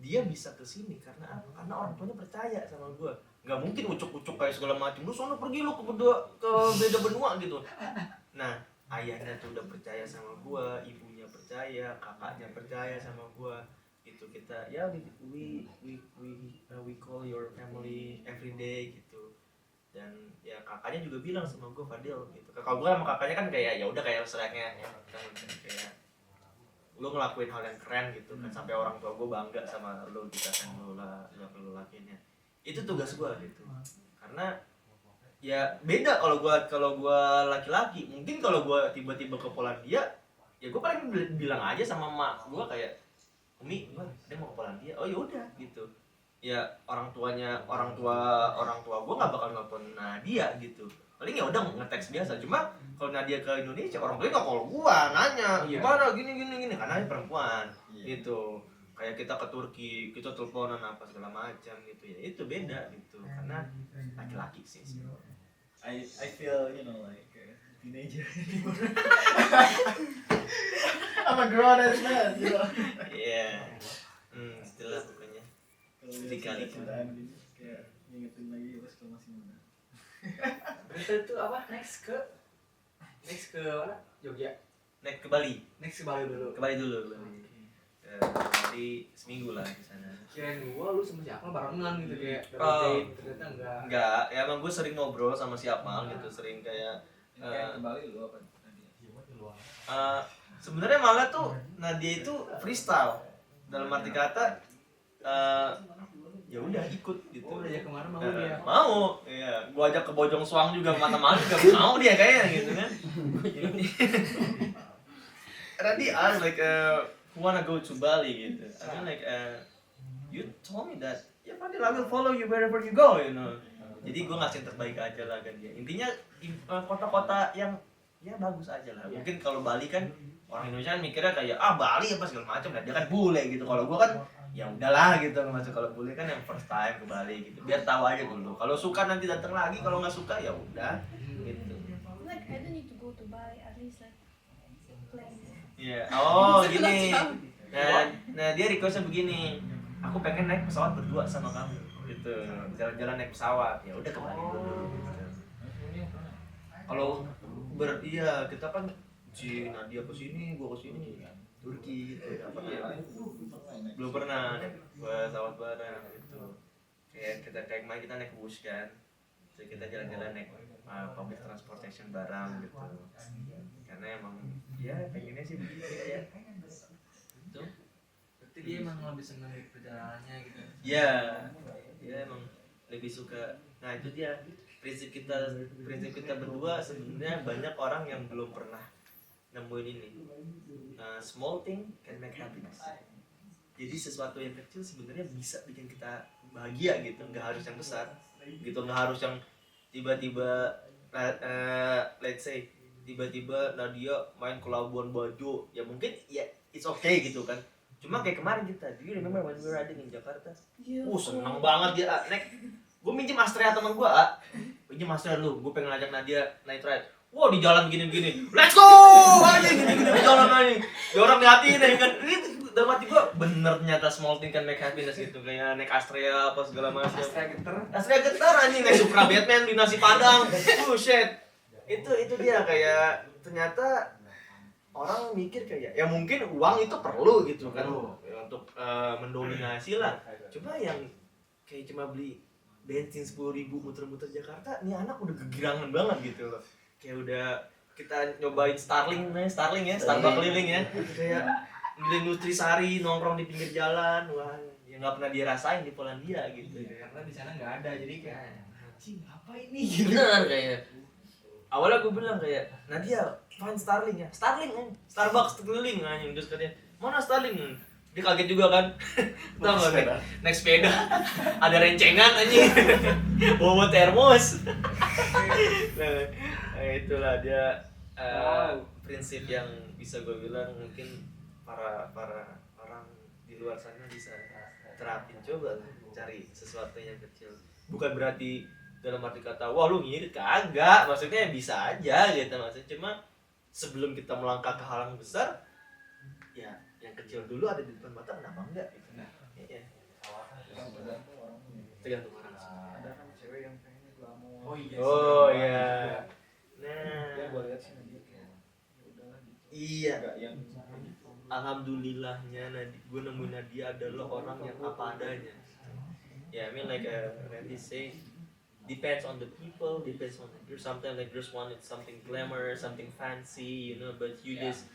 Dia bisa ke sini karena apa? Karena orang tuanya percaya sama gue. Nggak mungkin ucuk-ucuk kayak segala macam. Lu sono pergi lu ke beda benua gitu. Nah, ayahnya tuh udah percaya sama gue, ibunya percaya, kakaknya percaya sama gue. Gitu kita ya we call your family every day gitu. Dan ya kakaknya juga bilang sama gue, Fadil gitu. Kakak gue sama kakaknya kan kayak ya udah kayak serangnya ya, kayak lu ngelakuin hal yang keren gitu kan, sampai orang tua gue bangga sama lu gitu kan, lu lakuinnya. Itu tugas gue gitu. Karena ya beda kalau gue laki-laki. Mungkin kalau gue tiba-tiba ke Polandia, ya gue paling bilang aja sama mak gue kayak, Umi, dia mau ke Polandia. Oh ya udah gitu. Ya orang tua gue nggak bakal nelfon Nadia gitu. Paling ya udah nge-text biasa. Cuma kalau Nadia ke Indonesia, orang tuanya nggak call gue nanya gimana gini karena dia perempuan gitu. Kayak kita ke Turki, kita teleponan apa segala macam gitu ya. Itu beda gitu karena laki-laki sih. I feel like a teenager anymore. I'm a grown ass man, Iya. Itulah pokoknya. Kalau lihat Dikali. cintaan gini, kayak ngingetin lagi pas kalau masih muda. Berarti itu apa? Next ke mana? Jogja. Naik ke Bali. Next ke Bali dulu. Ke Bali dulu. Jadi seminggu lah di sana. Kirain gua lu sama siapa barengan gitu kayak Oh. date, ternyata enggak. Enggak, ya emang gue sering ngobrol sama si Akmal gitu, sering kayak Kayak kembali lu apa? Nadia? sebenarnya malah tuh Nadia itu freestyle dalam arti kata ya udah ikut gitu. Oh, udah ya kemana mau dia. Mau, iya. Gua ajak ke Bojong Soang juga mata-mata juga mau dia kayaknya gitu kan. Tadi I was like who wanna go to Bali gitu. I mean like you told me that ya Fadil I will follow you wherever you go, you know. Jadi gue ngasih yang terbaik aja lah kan dia. Intinya kota-kota yang ya bagus aja lah. Mungkin kalau Bali kan orang Indonesia kan mikirnya kayak Bali apa segala macam, nah dia kan bule gitu. Kalau gue kan ya udahlah gitu, masuk kalau bule kan yang first time ke Bali gitu. Biar tahu aja dulu. Kalau suka nanti datang lagi, kalau nggak suka ya udah gitu. Like I don't need to go to Bali, at least like plane. Iya. Oh gini. Nah dia requestnya begini. Aku pengen naik pesawat berdua sama kamu gitu. Jalan-jalan naik pesawat. Ya udah ke Bali dulu. Gitu. Kalau iya kita kan si Nadia ke sini, gua ke sini. Turki gitu. Belum pernah naik pesawat bareng gitu. Kayak kemarin kita naik bus kan. Jadi kita jalan-jalan naik public transportation bareng gitu. Karena emang ya pengennya sih begitu ya. Itu. Berarti dia emang lebih senang di perjalanannya gitu. Ya, dia emang lebih suka. Nah itu dia prinsip kita berdua. Sebenarnya banyak orang yang belum pernah nemuin ini. Small thing can make happiness. Jadi sesuatu yang kecil sebenarnya bisa bikin kita bahagia gitu. Nggak harus yang besar, gitu. Nggak harus yang tiba-tiba, let's say tiba-tiba Nadia main ke Labuan Bajo. Ya mungkin ya it's okay gitu kan. Cuma kayak kemarin kita, do you remember when we were riding in Jakarta? Seneng banget dia, Nek. Gue minjem Astrea teman gue, pinjem Astrea lu, gue pengen ngajak Nadia night ride. Wow, di jalan gini-gini, let's go! Aja gini-gini di jalan aja. Dia orang ngeliatin ya kan, ini dalam hati gue, bener ternyata small thing can make happiness gitu, kayak naik Astrea apa segala macam. Astrea geter. Astrea getar anjing, naik Supra Batman di nasi Padang. Shit. Itu dia kayak ternyata orang mikir kayak ya mungkin uang itu perlu gitu kan untuk mendominasi lah. Coba yang kayak cuma beli bensin 10.000 muter-muter Jakarta, nih anak udah kegirangan banget gitu loh. Kayak udah kita nyobain Starling ya, Starbucks keliling ya. Kayak beli Nutrisari nongkrong di pinggir jalan, wah yang nggak pernah dia rasain di Polandia gitu. Karena di sana nggak ada, jadi kayak anjing apa ini gitu. Bener kayak awalnya gue bilang kayak Nadia find Starling ya, Starbucks keliling anjing, terus katanya mana Starling, dia kaget juga kan. Tau gak naik sepeda ada rencengan anjing bawa termos. Nah itulah dia prinsip yang bisa gue bilang mungkin para orang di luar sana bisa terapin. Coba cari sesuatu yang kecil, bukan berarti dalam arti kata wah lu ngirit, kagak, maksudnya bisa aja gitu, maksudnya cuma sebelum kita melangkah ke hal yang besar ya yang kecil dulu ada di depan mata, kenapa enggak gitu. Nah iya, tergantung orang sih. Ada kan cewek yang pengennya glamor. Oh iya, nah Ya gue lihat sih dia kayak ya udahlah gitu. iya, Enggak yang alhamdulillahnya gue nemuin Nadia adalah orang yang apa adanya. Yeah, I mean like Randy say, depends on the people, depends on the girl. Sometimes like girls wanted something glamorous, something fancy, you know, but you just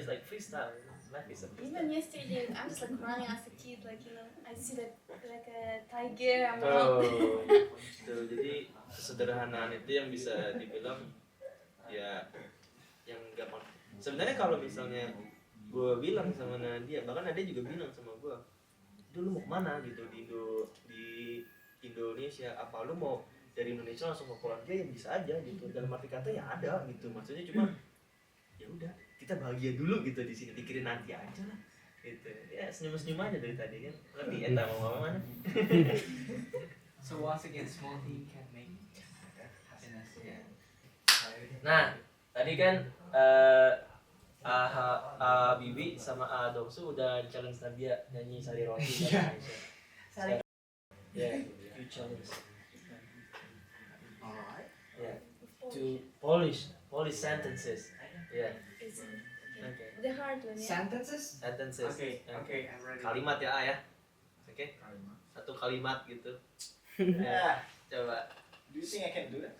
like freestyle. You know? Life is a Even freestyle. yesterday, I'm just like running as a kid, like you know, I see that like a tiger, I'm Oh, out. tuh, jadi kesederhanaan itu yang bisa dibilang ya yang gampang. Sebenarnya kalau misalnya gue bilang sama Nadia, bahkan Nadia juga bilang sama gue, dulu mau kemana gitu di Indonesia, apa lu mau dari Indonesia langsung ke Polandia ya bisa aja gitu, dalam arti kata ya ada gitu, maksudnya cuma ya udah kita bahagia dulu gitu di sini, pikirin nanti aja lah gitu ya, senyum aja dari tadi kan, tapi entah mau mana. So once again, small thing can make happiness. Ya. Nah tadi kan Bibi sama Dongsu udah challenge Nadia nyanyi Sari Roti Iya. Sari. Yeah, you challenge. Alright. Yeah, to Polish sentences. Yeah, It's okay. the hard one, yeah. Sentences? Sentences. Okay, Yeah. okay, I'm ready. Kalimat ya, ya. Oke. kalimat. Satu kalimat gitu. Yeah. Coba. Do you think I can do that?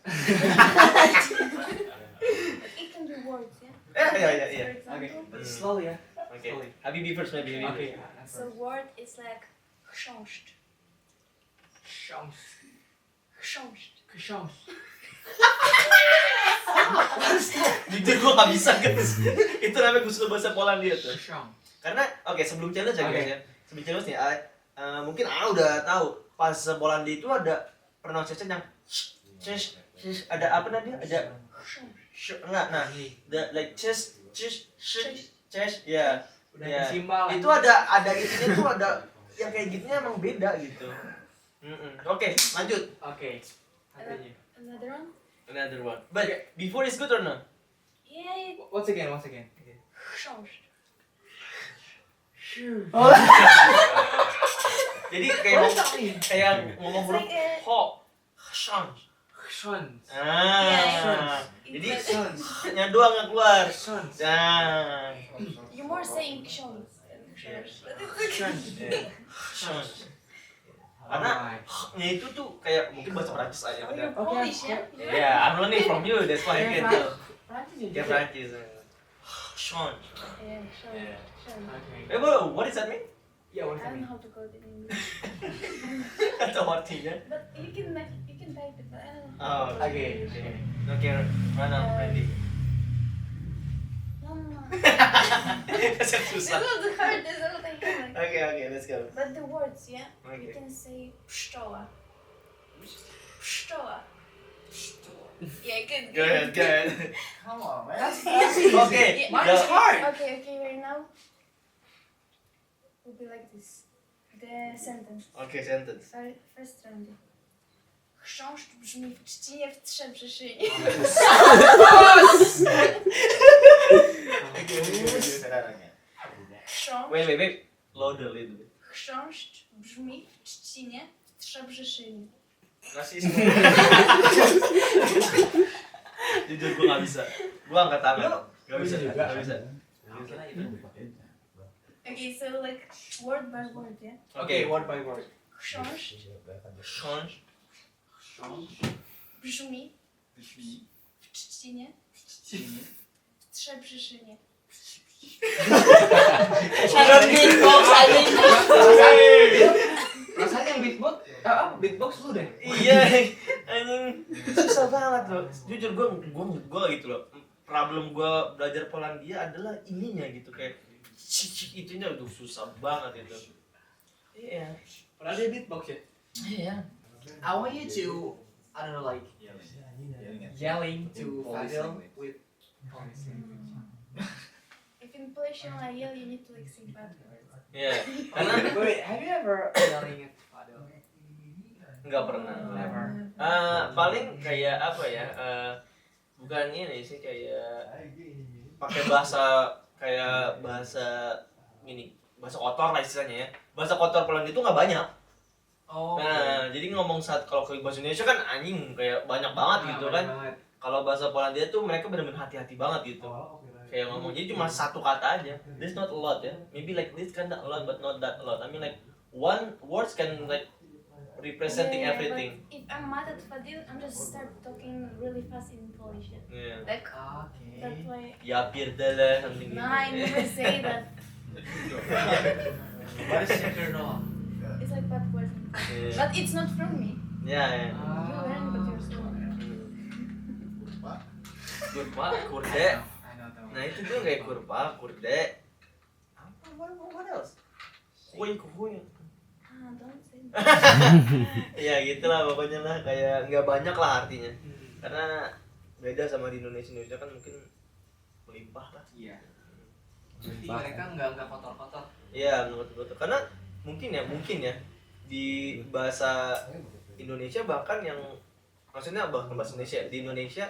It can be words, yeah. Ya. For example, Okay, but slow ya. Oke. Slowly. Habibi first, maybe. Okay. so word is like książt. Książt. Jujur gue gak bisa guys. Itu namanya gue bahasa Polandia tuh. Karena oke, sebelum challenge ya guys ya. Sebelum challenge nih, mungkin udah tahu pas Polandia itu ada pronunciation yang ada apa namanya? Ada enggak, nah, like chest, ya. Udah Ya. kesimbang. Itu ada itunya tuh ada yang kayak gitunya emang beda gitu. Oke, lanjut. Okay. Continue. Another one? Another one. But before is good or no? Yeah, Once again. książt. Jadi kayak ngomong huruf It's like ho, shang. Shuns. Ah. It's Jadi like- nya doang nggak keluar. Shuns. Nah. You're more saying książt than książt. But it's okay. Shuns. Shang. Karena nya itu tuh kayak mungkin bahasa Prancis aja Oh, benar. you're Polish, yeah? Yeah, I'm learning from you. That's why I can tell. Prancis Yeah, Prancis. Shang. Yeah, książt. Yeah. Książt. Okay. Bro, what does that mean? Yeah, what does I that don't mean? know how to call it in English. Atau artinya? But you can type it, but I don't know. Oh, how to call it okay. in English. Oke, mana Randy? Mama. Susah. This was the hardest one I have. Oke, let's go. But the words, yeah? Okay. You can say pszczoła. Pszczoła. Yeah, good. Go ahead. Come on, man. That's easy. Okay. Yeah. Mine's hard. Okay, right now. Will be like this. The sentence. Oke, sentence. First round. Chrząszcz brzmi w trzcinie w trzem przeszynie. Saudaranya. Chrząszcz. Wait. louder a little bit. Chrząszcz brzmi w trzcinie w Trzebrzeszynie. Rasisme. Jujur gue nggak bisa. Gue angkat tangan. Gak bisa. Gak bisa. Okay, so like word by word, yeah. Okay, word by word. Chrząszcz Chrząszcz. brzmi w trzcinie w Trzebrzeszynie. Rasanya beatbox, beatbox lu deh. Iya, anjing susah banget loh. Jujur gue gitu loh. Problem gue belajar Polandia adalah ininya gitu kayak cik itunya udah susah banget itu. Iya. Padahal dia beatbox ya. Iya. I want you to, I don't know, like yelling to Polish Fadil language. with Polish language. If in Polish you yell, you need to like say bad words. Iya. Karena Wait, have you ever yelling at Fadil? nggak pernah. Never. Paling kayak apa ya? Bukan ini sih kayak pakai bahasa kayak bahasa ini bahasa kotor lah istilahnya ya. Bahasa kotor Polandia itu nggak banyak. Oh. Nah, jadi ngomong saat kalau ke bahasa Indonesia kan anjing kayak banyak banget gitu kan. Kalau bahasa Polandia tuh mereka benar-benar hati-hati banget gitu. Kayak ngomong jadi cuma satu kata aja. This not a lot ya. Maybe like this kind of a lot but not that a lot. I mean like one words can like representing Yeah, everything. But if I'm mad at Fadil, I'm just start talking really fast in Polish. Yeah. Yeah. Like Okay. that's why. Ya pierdele something No, I never say that. What is Noah? It's like bad words. Yeah. But it's not from me. Ya, ya. You learn, but you're slow. Kurva, kurde. I know that one. Nah itu tuh kayak kurva, kurde. Apa? What else? Kuy. Don't say that. Ya gitulah pokoknya lah kayak nggak banyak lah artinya. Karena beda sama di Indonesia kan mungkin melimpah lah. Iya. Berarti mereka nggak kotor-kotor. Iya betul. Karena mungkin ya di bahasa Indonesia bahkan yang maksudnya bahkan bahasa Indonesia di Indonesia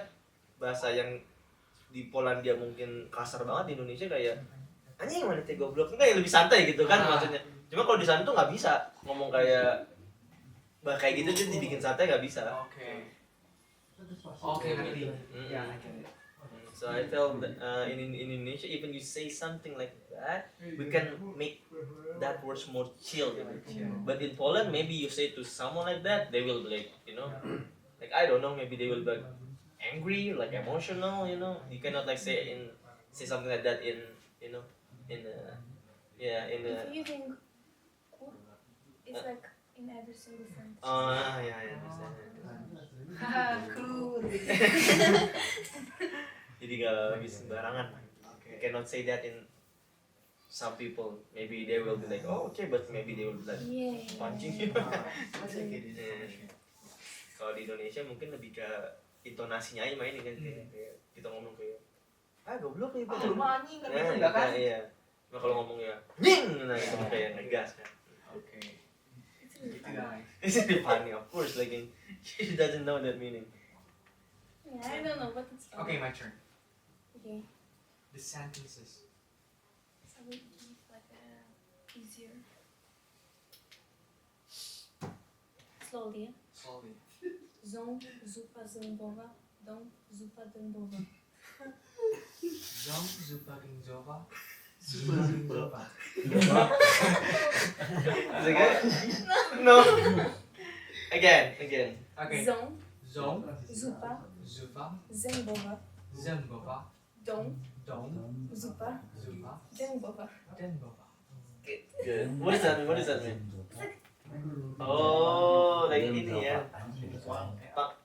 bahasa yang di Polandia mungkin kasar banget di Indonesia kayak anjing mana teh goblok kayak lebih santai gitu kan maksudnya. Cuma kalau di sana tuh nggak bisa ngomong kayak kayak gitu tuh dibikin santai nggak bisa. Oke. Oke, ngerti. Ya, I get it. So I felt that, in Indonesia even you say something like that we can make that words more chill gitu. But in Poland maybe you say to someone like that they will be like like I don't know maybe they will be like angry like emotional you cannot like say something like that in If you think cool, it's like in every single sentence. ya understand. Cool. Jadi gak bisa sembarangan. You cannot say that in some people. Maybe they will be like, oh okay, but maybe they will be like Yeah. punching you. That's a good Kalau di Indonesia mungkin lebih ke intonasinya aja main kan kayak kita ngomong kayak goblok nih. lu mah anjing kan Nah, gitu enggak kan? iya. Nah kalau ngomongnya nying, nah itu kayak ngegas kan. Oke. Gitu guys. It's really funny, of course. Like she doesn't know that meaning. Yeah, I don't know, but it's fun. Okay, my turn. Okay. The sentences. So we make like easier. Slowly. Yeah? Slowly. Ząb, zupa zębowa, dąb, zupa dębowa. Ząb, zupa gęzowa. Zupa gęzowa. Is it good? No. Again. Okay. Ząb, Ząb, zupa zupa, zębowa, zębowa, dąb, dąb, zupa zupa, dębowa. dębowa. Good. What does that mean? Oh, like ini ya.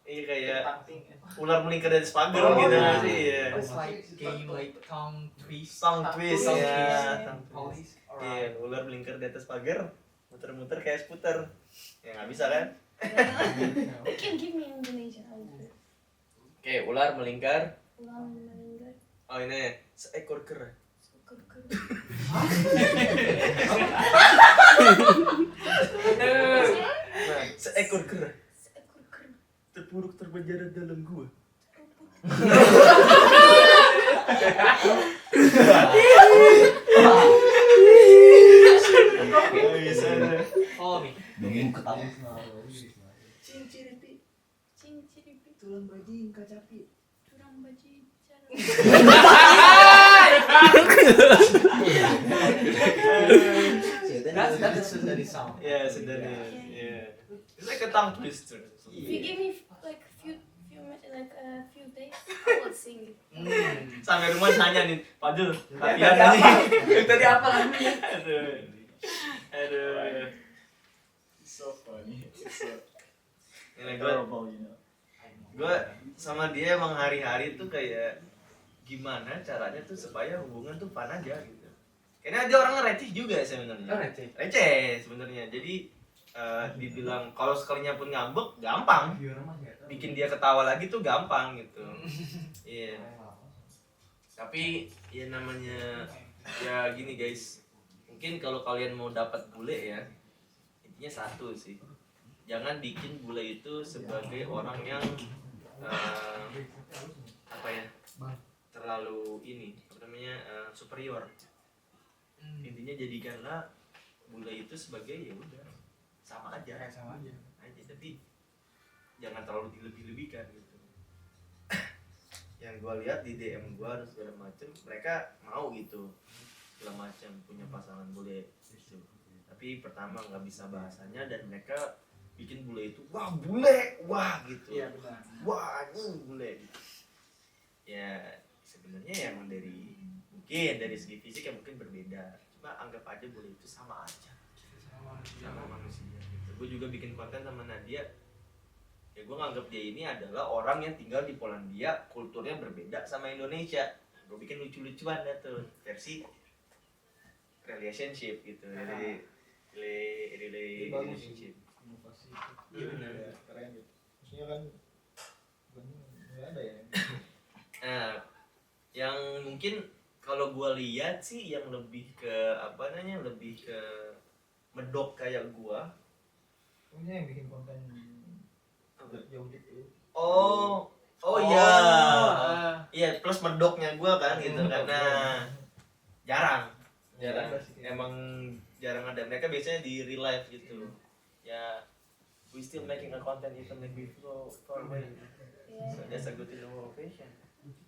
Iya kayak ular melingkar dari pagar gitu nggak sih? Iya. It's like game like tongue twist. Tongue twist Tongue ya. twist. Tongue twist. Police. Iya, ular melingkar di atas pagar, muter-muter kayak skuter. Ya nggak bisa kan? You can give me Indonesian. I will do it. Oke, ular melingkar. Ulang meninggal. Oh ini seekor kera. Sukur-kur. Nah, seekor kera Seekor kera. terpuruk terpenjara dalam gua. Oh, nih. Nunggu ketawa. Cinciripi, Cinciripi, tulang bajing kacapi. curang baji, cara. That's a Sundari song. Yeah, Sundanese. Yeah. It's like a tongue twister. If you give me like few days, I will sing it. Sampai rumah nanya nih, Padul, Tadi latihan apa? aja. Tadi apa lagunya? Aduh. It's so funny. It's so Gue adorable, you know. sama dia emang hari-hari tuh kayak gimana caranya tuh supaya hubungan tuh fun aja gitu. Karena dia orangnya receh juga sebenarnya. Oh, receh. Receh sebenarnya. Jadi dibilang kalau sekalinya pun ngambek gampang. Bikin dia ketawa lagi tuh gampang gitu. Iya. Tapi ya namanya ya gini guys. Mungkin kalau kalian mau dapat bule ya, intinya satu sih. Jangan bikin bule itu sebagai orang yang apa ya? Terlalu ini, apa namanya? Superior. Intinya jadikanlah bule itu sebagai ya udah sama aja. Sama aja. Tapi jangan terlalu dilebih-lebihkan gitu. Yang gue lihat di DM gue dan segala macem, mereka mau gitu segala macam punya pasangan bule gitu. Tapi pertama nggak bisa bahasanya dan mereka bikin bule itu wah bule wah gitu. Iya benar. Wah anjing bule gitu. Ya sebenarnya ya emang mungkin dari segi fisik ya mungkin berbeda. Cuma anggap aja bule itu sama aja. Sama manusia gitu. Gue juga bikin konten sama Nadia. Ya gue nganggap dia ini adalah orang yang tinggal di Polandia, kulturnya berbeda sama Indonesia. Gue bikin lucu-lucuan dah tuh versi relationship gitu. Jadi relationship. Inovasi Iya benar. ya, keren gitu. Maksudnya kan nggak ada ya. Nah, yang mungkin kalau gue lihat sih yang lebih ke apa namanya, lebih ke medok kayak gue. Punya yang bikin konten jauh gitu. Oh iya. Iya, plus medoknya gue kan gitu karena jarang emang jarang ada. Mereka biasanya di real life gitu ya. We still making a content even if we flow far away, so that's a good innovation.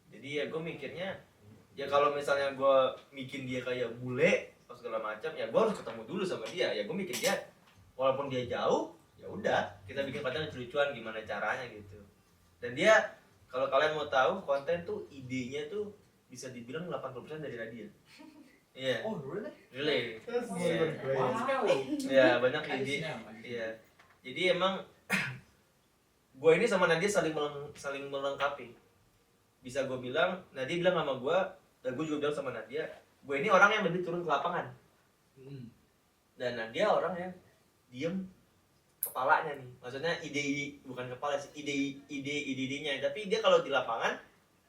Jadi ya gue mikirnya ya kalau misalnya gue bikin dia kayak bule atau segala macam ya gue harus ketemu dulu sama dia. Ya gue mikir dia walaupun dia jauh ya udah kita bikin konten lucu-lucuan gimana caranya gitu. Dan dia kalau kalian mau tahu konten tuh idenya tuh bisa dibilang 80% dari Nadia. Iya. Oh really? Really. That's Yeah. great. Ya banyak ide. Iya. Jadi emang gue ini sama Nadia saling melengkapi. Bisa gue bilang, Nadia bilang sama gue, dan gue juga bilang sama Nadia, gue ini orang yang lebih turun ke lapangan. Dan Nadia orang yang diem kepalanya nih. Maksudnya ide bukan kepala sih, ide-idenya. Tapi dia kalau di lapangan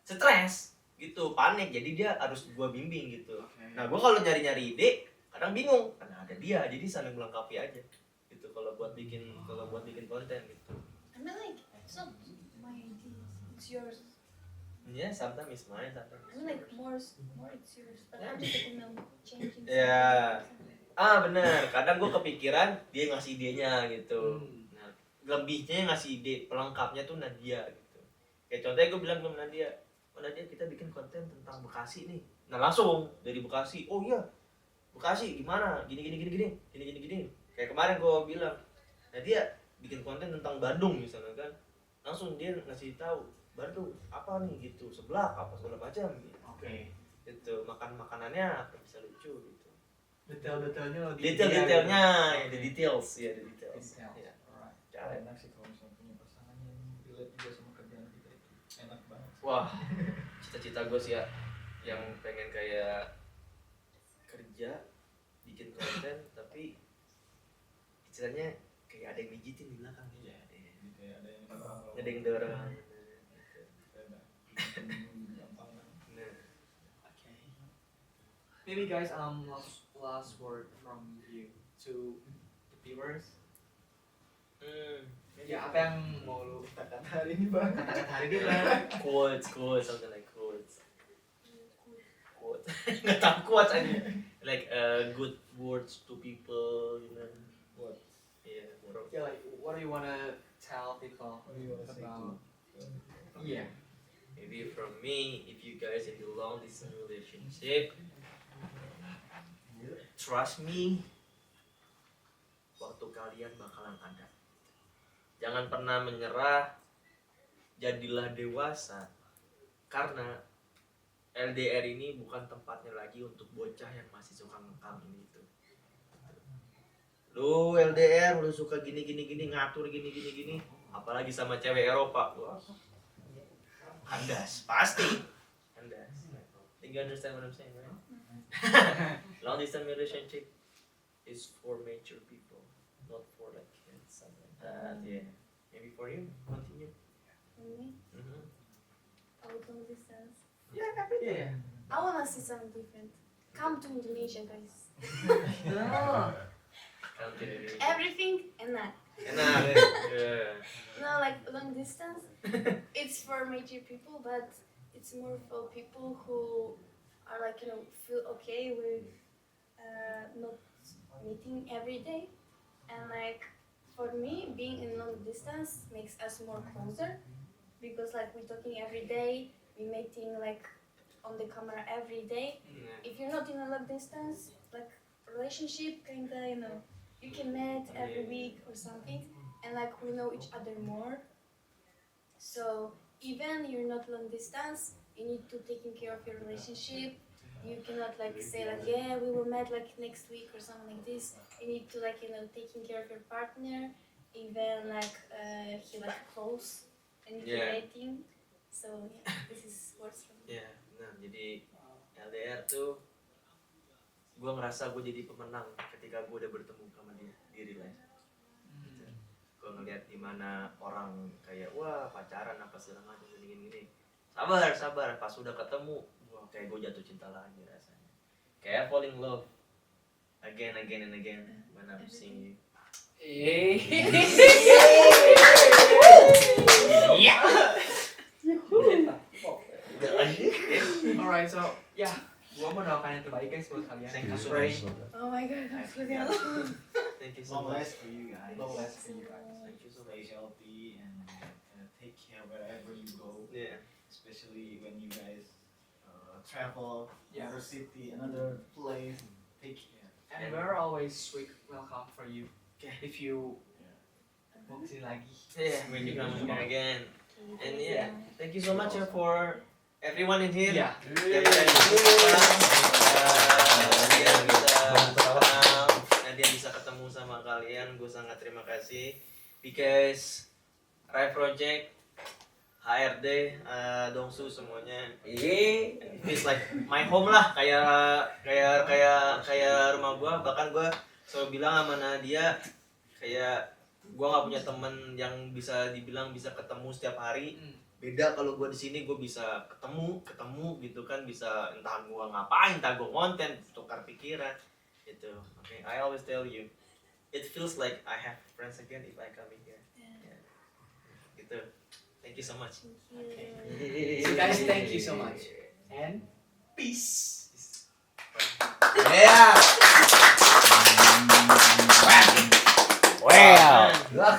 stres gitu, panik. Jadi dia harus gue bimbing gitu. Nah gue kalau nyari-nyari ide kadang bingung karena ada dia. Jadi saling melengkapi aja gitu kalau buat bikin konten gitu. I mean like it's not my idea, it's yours. Ya, sometimes it's mine, sometimes I mean like more it's yours, but I'm just like changing. Ya. Bener, kadang gue kepikiran dia ngasih idenya gitu. Nah, lebihnya ngasih ide pelengkapnya tuh Nadia gitu. Kayak contohnya gue bilang ke Nadia, Nadia kita bikin konten tentang Bekasi nih. Nah langsung dari Bekasi, oh iya Bekasi gimana? Gini. Kayak kemarin gue bilang, Nadia bikin konten tentang Bandung misalnya kan, langsung dia ngasih tahu Bandung apa nih gitu, sebelah apa segala macam gitu. Oke. Itu makanannya apa bisa lucu gitu. Detail-detailnya lebih. Detailnya, ya, the details. Ya. Alright. Cara. Enak sih kalau misalnya punya pasangan yang relate juga sama kerjaan kita itu enak banget. Wah, cita-cita gue sih ya, yang pengen kayak kerja, bikin konten, tapi istilahnya kayak ada yang mijitin di belakang ya. Jadi kayak ada yang Ngedeng dorong. gampang kan. Nah, Okay. Maybe guys, last word from you to the viewers. Ya apa yang mau lu Katakan hari ini bang. katakan hari ini Bang? quotes, something like quotes. Nggak tahu quotes aja. Like good words to people, you know. What? Yeah, more of Yeah, like what do you wanna tell people What do you wanna say about? to? Yeah. maybe from me, if you guys in the long distance relationship, trust me, waktu kalian bakalan ada. Jangan pernah menyerah, jadilah dewasa, karena LDR ini bukan tempatnya lagi untuk bocah yang masih suka ngekam ini itu. Lu LDR lu suka gini ngatur gini, apalagi sama cewek Eropa, wah, kandas pasti, kandas. Think you understand what I'm saying, right? Long distance relationship is for mature people, not for like kids, something like that. Yeah, maybe for you, continue. For me, Mm-hmm. I would long distance. Yeah. I wanna see something different. Come to Indonesia, guys. No. Continue. Everything enak. Enak. Yeah. No, like long distance, it's for mature people, but it's more for people who are like, you know, feel okay with not meeting every day. And like for me, being in long distance makes us more closer because like we're talking every day, we're meeting like on the camera every day. If you're not in a long distance, like relationship, kinda, you know, you can meet every week or something, and like we know each other more. So even you're not long distance, you need to taking care of your relationship. You cannot like say like, yeah, we will meet like next week or something like this. You need to like, you know, taking care of your partner, even like he like close and Yeah. dating. So yeah, this is words from me. Ya, nah jadi LDR tuh gue ngerasa gue jadi pemenang ketika gue udah bertemu sama dia di real life. Gue ngeliat dimana orang kayak wah pacaran apa segala macam gini. Sabar, pas udah ketemu, wah kayak gue jatuh cinta lagi rasanya. Kayak fall in love again and again when I'm seeing you. Alright, so yeah, gua mau doakan yang terbaik guys buat kalian. Thank you so Pray. much. Oh my god, I'm forgetting. Thank you so Long much. last for you guys. Long last for you guys. Thank you so Stay much. healthy and take care wherever you go, Yeah. especially when you guys travel Yeah. another city, another place. Take care. And we're always welcome for you. Okay. If you mau kesini lagi. Yeah, when you come here again. And Thank you yeah, so much. thank you so much for everyone in here. Yeah. Yang bisa Nadia bisa ketemu sama kalian, gue sangat terima kasih because Rai Project, HRD, Dongsu semuanya, it's like my home lah, kayak rumah gue. Bahkan gue selalu bilang sama Nadia kayak gue nggak punya temen yang bisa dibilang bisa ketemu setiap hari. Beda kalau gue di sini gue bisa ketemu gitu kan, bisa entah gue ngapain, entah gue konten, tukar pikiran gitu. Okay, I always tell you, it feels like I have friends again if I come in here. Yeah. Gitu. Thank you so much. Thank you. So guys, thank you so much. And peace. Yeah. Wow.